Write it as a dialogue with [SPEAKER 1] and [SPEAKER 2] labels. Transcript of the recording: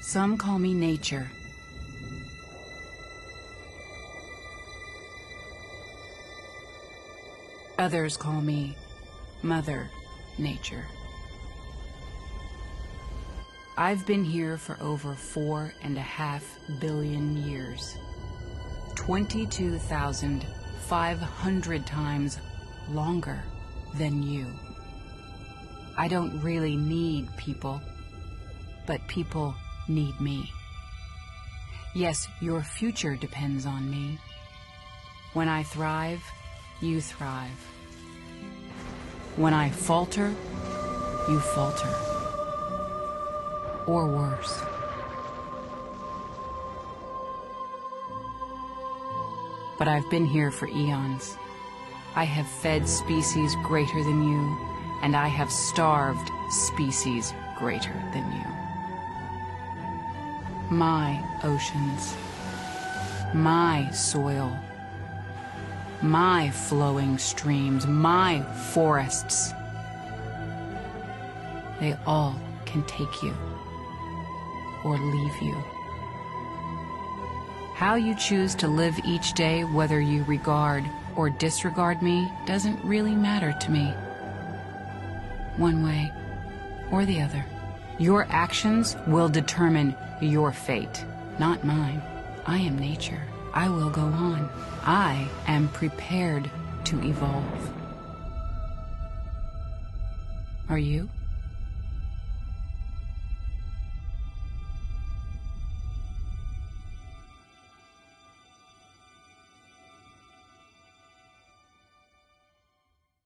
[SPEAKER 1] Some call me nature. Others call me Mother Nature. I've been here for over 4.5 billion years. 22,500 times longer than you. I don't really need people, but people need me. Yes, your future depends on me. When I thrive, you thrive. When I falter, you falter. Or worse. But I've been here for eons. I have fed species greater than you, and I have starved species greater than you. My oceans, my soil, my flowing streams, my forests, they all can take you or leave you. How you choose to live each day, whether you regard or disregard me, doesn't really matter to me. One way or the other. Your actions will determine your fate, not mine. I am nature. I will go on. I am prepared to evolve. Are you?